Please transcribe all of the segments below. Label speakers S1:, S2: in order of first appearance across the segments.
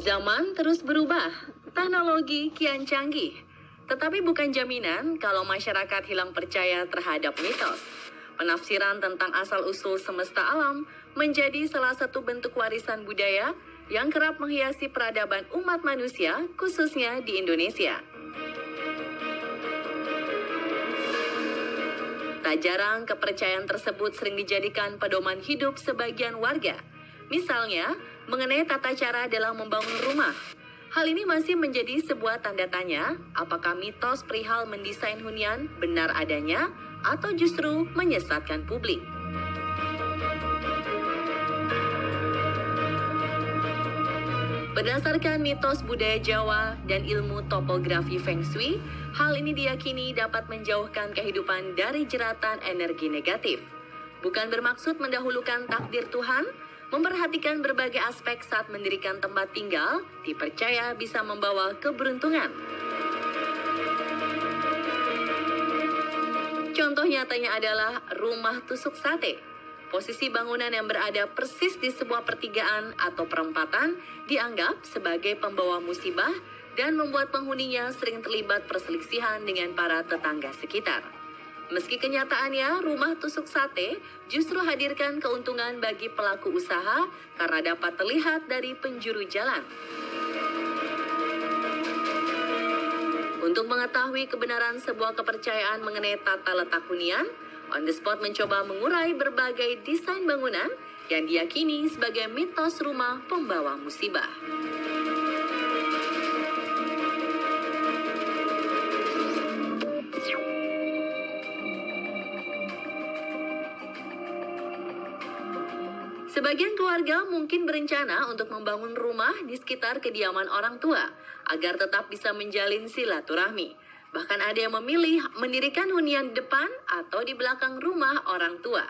S1: Zaman terus berubah, teknologi kian canggih. Tetapi bukan jaminan kalau masyarakat hilang percaya terhadap mitos. Penafsiran tentang asal-usul semesta alam menjadi salah satu bentuk warisan budaya yang kerap menghiasi peradaban umat manusia, khususnya di Indonesia. Tak jarang kepercayaan tersebut sering dijadikan pedoman hidup sebagian warga. Misalnya, mengenai tata cara dalam membangun rumah. Hal ini masih menjadi sebuah tanda tanya, apakah mitos perihal mendesain hunian benar adanya atau justru menyesatkan publik. Berdasarkan mitos budaya Jawa dan ilmu topografi Feng Shui, hal ini diyakini dapat menjauhkan kehidupan dari jeratan energi negatif. Bukan bermaksud mendahulukan takdir Tuhan, memperhatikan berbagai aspek saat mendirikan tempat tinggal dipercaya bisa membawa keberuntungan. Contoh nyatanya adalah rumah tusuk sate. Posisi bangunan yang berada persis di sebuah pertigaan atau perempatan dianggap sebagai pembawa musibah dan membuat penghuninya sering terlibat perselisihan dengan para tetangga sekitar. Meski kenyataannya rumah tusuk sate justru hadirkan keuntungan bagi pelaku usaha karena dapat terlihat dari penjuru jalan. Untuk mengetahui kebenaran sebuah kepercayaan mengenai tata letak hunian, On The Spot mencoba mengurai berbagai desain bangunan yang diyakini sebagai mitos rumah pembawa musibah. Sebagian keluarga mungkin berencana untuk membangun rumah di sekitar kediaman orang tua agar tetap bisa menjalin silaturahmi. Bahkan ada yang memilih mendirikan hunian di depan atau di belakang rumah orang tua.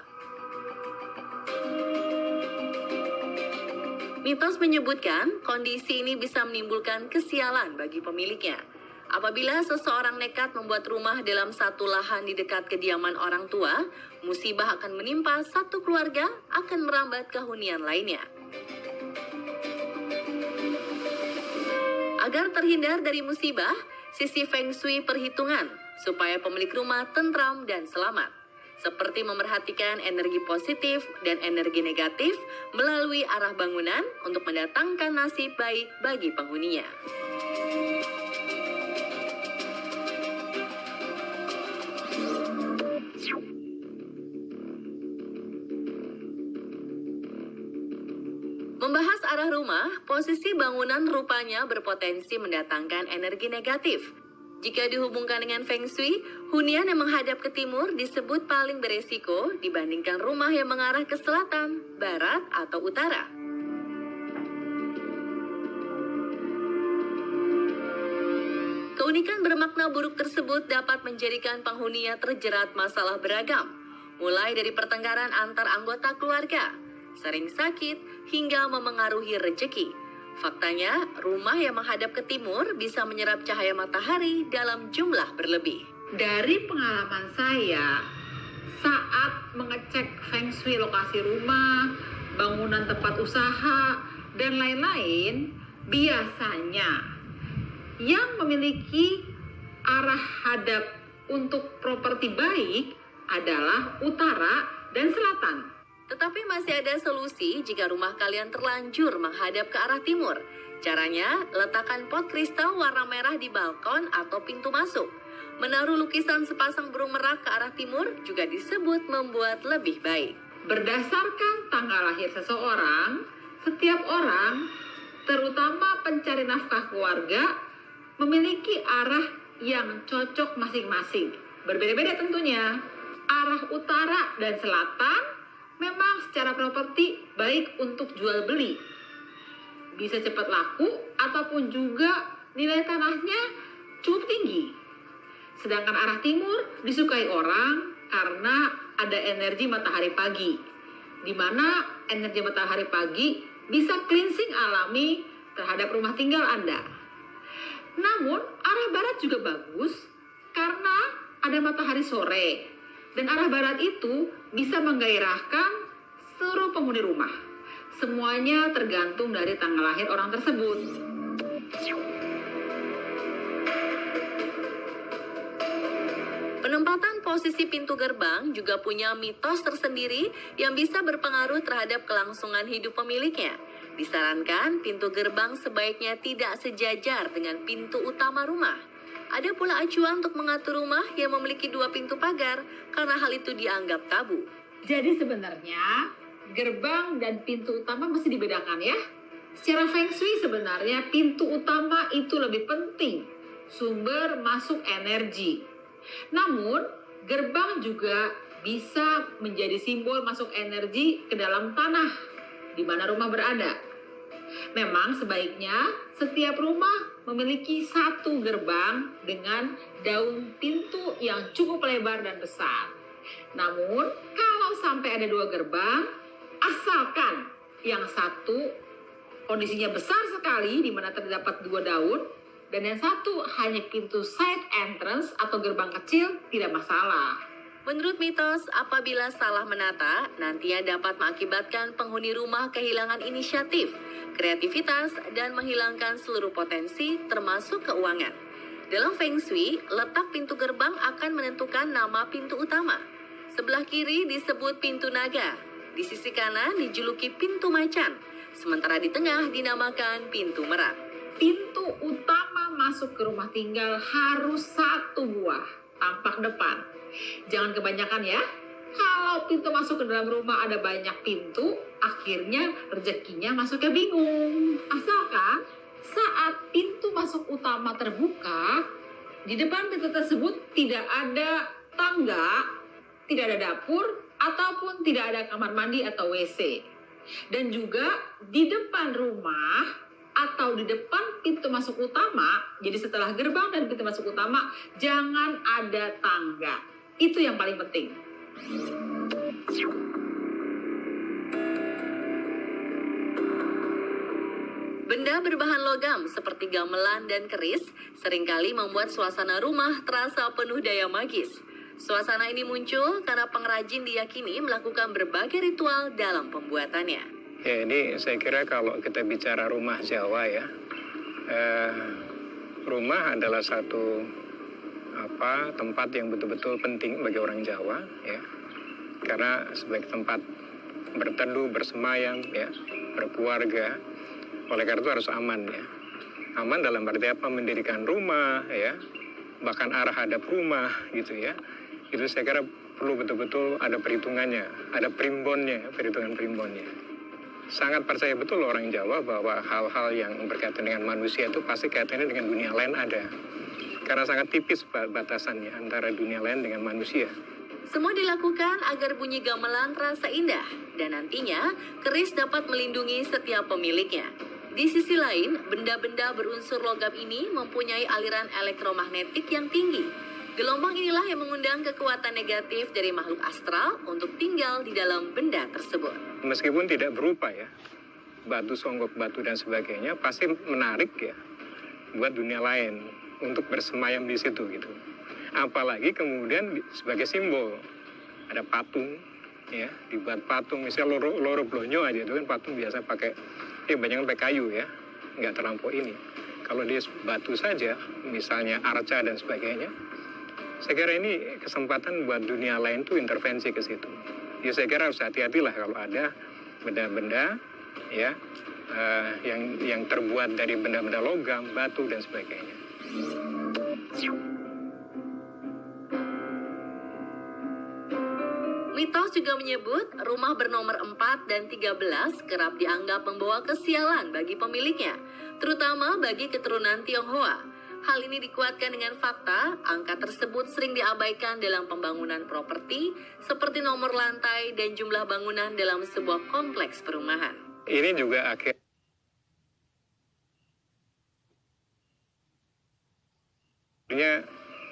S1: Mitos menyebutkan kondisi ini bisa menimbulkan kesialan bagi pemiliknya. Apabila seseorang nekat membuat rumah dalam satu lahan di dekat kediaman orang tua, musibah akan menimpa satu keluarga akan merambat ke hunian lainnya. Agar terhindar dari musibah, sisi Feng Shui perhitungan supaya pemilik rumah tentram dan selamat. Seperti memerhatikan energi positif dan energi negatif melalui arah bangunan untuk mendatangkan nasib baik bagi penghuninya. Membahas arah rumah, posisi bangunan rupanya berpotensi mendatangkan energi negatif. Jika dihubungkan dengan Feng Shui, hunian yang menghadap ke timur disebut paling beresiko dibandingkan rumah yang mengarah ke selatan, barat, atau utara. Keunikan bermakna buruk tersebut dapat menjadikan penghuninya terjerat masalah beragam, mulai dari pertengkaran antar anggota keluarga, sering sakit, hingga memengaruhi rezeki. Faktanya, rumah yang menghadap ke timur bisa menyerap cahaya matahari dalam jumlah berlebih.
S2: Dari pengalaman saya, saat mengecek Feng Shui lokasi rumah, bangunan tempat usaha, dan lain-lain, biasanya yang memiliki arah hadap untuk properti baik adalah utara dan selatan.
S1: Tetapi masih ada solusi jika rumah kalian terlanjur menghadap ke arah timur. Caranya, letakkan pot kristal warna merah di balkon atau pintu masuk. Menaruh lukisan sepasang burung merak ke arah timur juga disebut membuat lebih baik.
S2: Berdasarkan tanggal lahir seseorang, setiap orang, terutama pencari nafkah keluarga, memiliki arah yang cocok masing-masing. Berbeda-beda tentunya. Arah utara dan selatan memang secara properti baik untuk jual beli. Bisa cepat laku ataupun juga nilai tanahnya cukup tinggi. Sedangkan arah timur disukai orang karena ada energi matahari pagi. Di mana energi matahari pagi bisa cleansing alami terhadap rumah tinggal Anda. Namun arah barat juga bagus karena ada matahari sore. Dan arah barat itu bisa menggairahkan seluruh penghuni rumah. Semuanya tergantung dari tanggal lahir orang tersebut.
S1: Penempatan posisi pintu gerbang juga punya mitos tersendiri yang bisa berpengaruh terhadap kelangsungan hidup pemiliknya. Disarankan pintu gerbang sebaiknya tidak sejajar dengan pintu utama rumah. Ada pula acuan untuk mengatur rumah yang memiliki 2 pintu pagar karena hal itu dianggap tabu.
S2: Jadi sebenarnya gerbang dan pintu utama mesti dibedakan ya. Secara Feng Shui sebenarnya pintu utama itu lebih penting, sumber masuk energi. Namun gerbang juga bisa menjadi simbol masuk energi ke dalam tanah di mana rumah berada. Memang sebaiknya setiap rumah memiliki 1 gerbang dengan daun pintu yang cukup lebar dan besar. Namun kalau sampai ada 2 gerbang, asalkan yang satu kondisinya besar sekali di mana terdapat 2 daun, dan yang satu hanya pintu side entrance atau gerbang kecil, tidak masalah.
S1: Menurut mitos, apabila salah menata, nantinya dapat mengakibatkan penghuni rumah kehilangan inisiatif, kreativitas, dan menghilangkan seluruh potensi termasuk keuangan. Dalam Feng Shui, letak pintu gerbang akan menentukan nama pintu utama. Sebelah kiri disebut pintu naga, di sisi kanan dijuluki pintu macan, sementara di tengah dinamakan pintu merak.
S2: Pintu utama masuk ke rumah tinggal harus 1 buah, tampak depan. Jangan kebanyakan ya. Kalau pintu masuk ke dalam rumah ada banyak pintu, akhirnya rezekinya masuknya bingung. Asalkan saat pintu masuk utama terbuka, di depan pintu tersebut tidak ada tangga, tidak ada dapur, ataupun tidak ada kamar mandi atau WC. Dan juga di depan rumah atau di depan pintu masuk utama, jadi setelah gerbang dan pintu masuk utama, jangan ada tangga. Itu yang paling penting.
S1: Benda berbahan logam seperti gamelan dan keris seringkali membuat suasana rumah terasa penuh daya magis. Suasana ini muncul karena pengrajin diyakini melakukan berbagai ritual dalam pembuatannya.
S3: Ya, ini saya kira kalau kita bicara rumah Jawa ya, rumah adalah satu tempat yang betul-betul penting bagi orang Jawa ya, karena sebagai tempat berteduh, bersemayam ya, berkeluarga. Oleh karena itu harus aman ya. Aman dalam arti apa? Mendirikan rumah ya, bahkan arah hadap rumah gitu ya. Itu saya kira perlu betul-betul ada perhitungannya, ada primbonnya, perhitungan primbonnya. Sangat percaya betul orang Jawa bahwa hal-hal yang berkaitan dengan manusia itu pasti kaitannya dengan dunia lain ada. Karena sangat tipis batasannya antara dunia lain dengan manusia.
S1: Semua dilakukan agar bunyi gamelan terasa indah dan nantinya keris dapat melindungi setiap pemiliknya. Di sisi lain, benda-benda berunsur logam ini mempunyai aliran elektromagnetik yang tinggi. Gelombang inilah yang mengundang kekuatan negatif dari makhluk astral untuk tinggal di dalam benda tersebut.
S3: Meskipun tidak berupa ya, batu songgok batu dan sebagainya, pasti menarik ya buat dunia lain untuk bersemayam di situ gitu. Apalagi kemudian sebagai simbol ada patung ya, dibuat patung misalnya loro blonyo aja itu kan patung biasa pakai banyak pakai kayu ya, nggak terlampau ini. Kalau dia batu saja misalnya arca dan sebagainya, saya kira ini kesempatan buat dunia lain tuh intervensi ke situ. Ya saya kira harus hati-hatilah kalau ada benda-benda ya yang terbuat dari benda-benda logam, batu dan sebagainya.
S1: Mitos juga menyebut rumah bernomor 4 dan 13 kerap dianggap membawa kesialan bagi pemiliknya, terutama bagi keturunan Tionghoa. Hal ini dikuatkan dengan fakta, angka tersebut sering diabaikan dalam pembangunan properti, seperti nomor lantai dan jumlah bangunan dalam sebuah kompleks perumahan.
S3: Ini juga akhirnya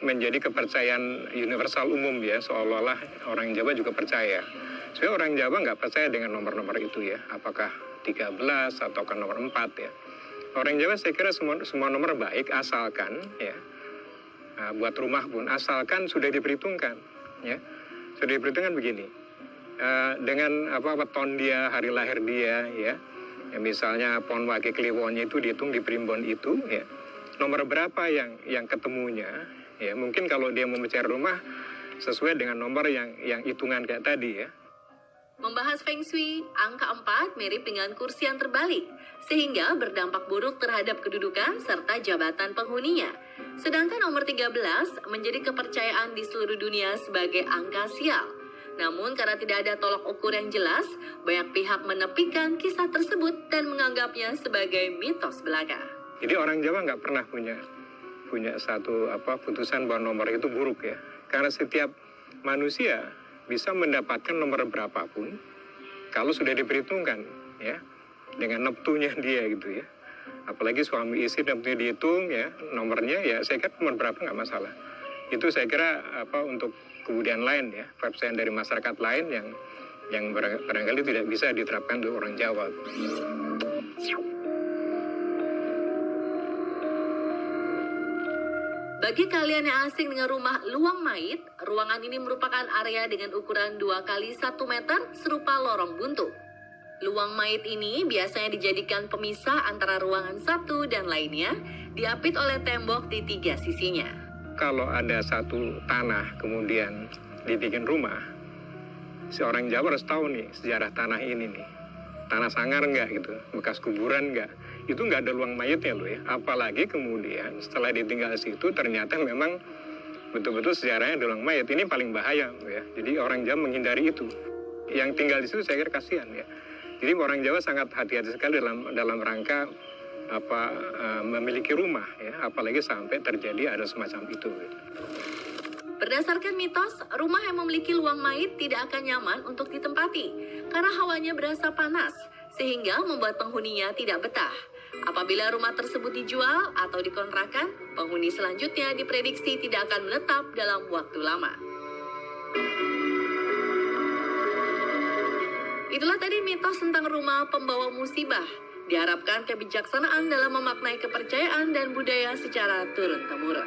S3: menjadi kepercayaan universal umum ya, seolah-olah orang Jawa juga percaya. Sebenarnya orang Jawa nggak percaya dengan nomor-nomor itu ya, apakah 13 atau nomor 4 ya. Orang Jawa saya kira semua nomor baik asalkan ya, buat rumah pun asalkan sudah diperhitungkan ya. Sudah diperhitungkan begini, dengan weton dia, hari lahir dia ya, Ya, misalnya pohon wage kliwonnya itu dihitung di primbon itu, ya nomor berapa yang ketemunya, ya mungkin kalau dia mau mencari rumah sesuai dengan nomor yang hitungan kayak tadi ya.
S1: Membahas Feng Shui, angka 4 mirip dengan kursi yang terbalik, sehingga berdampak buruk terhadap kedudukan serta jabatan penghuninya. Sedangkan nomor 13 menjadi kepercayaan di seluruh dunia sebagai angka sial. Namun karena tidak ada tolak ukur yang jelas, banyak pihak menepikan kisah tersebut dan menganggapnya sebagai mitos belaka.
S3: Jadi orang Jawa nggak pernah punya satu putusan bahwa nomor itu buruk ya. Karena setiap manusia bisa mendapatkan nomor berapapun kalau sudah diperhitungkan ya dengan neptunya dia gitu ya. Apalagi suami istri neptunya dihitung ya nomornya ya saya kira nomor berapa nggak masalah. Itu saya kira untuk kemudian lain ya, percayaan dari masyarakat lain yang barangkali tidak bisa diterapkan untuk orang Jawa.
S1: Bagi kalian yang asing dengan rumah luang mait, ruangan ini merupakan area dengan ukuran 2 kali 1 meter serupa lorong buntu. Luang mait ini biasanya dijadikan pemisah antara ruangan satu dan lainnya, diapit oleh tembok di 3 sisinya.
S3: Kalau ada satu tanah kemudian dibikin rumah, seorang Jawa harus tahu nih sejarah tanah ini nih. Tanah sangar nggak gitu, bekas kuburan nggak, itu nggak ada luang mayatnya loh ya. Apalagi kemudian setelah ditinggal situ ternyata memang betul-betul sejarahnya ada luang mayat. Ini paling bahaya ya. Jadi orang Jawa menghindari itu. Yang tinggal di situ saya kira kasihan ya. Jadi orang Jawa sangat hati-hati sekali dalam rangka memiliki rumah ya, apalagi sampai terjadi ada semacam itu.
S1: Berdasarkan mitos, rumah yang memiliki luang mait tidak akan nyaman untuk ditempati karena hawanya berasa panas sehingga membuat penghuninya tidak betah. Apabila rumah tersebut dijual atau dikontrakan, penghuni selanjutnya diprediksi tidak akan menetap dalam waktu lama. Itulah tadi mitos tentang rumah pembawa musibah. Diharapkan kebijaksanaan dalam memaknai kepercayaan dan budaya secara turun-temurun.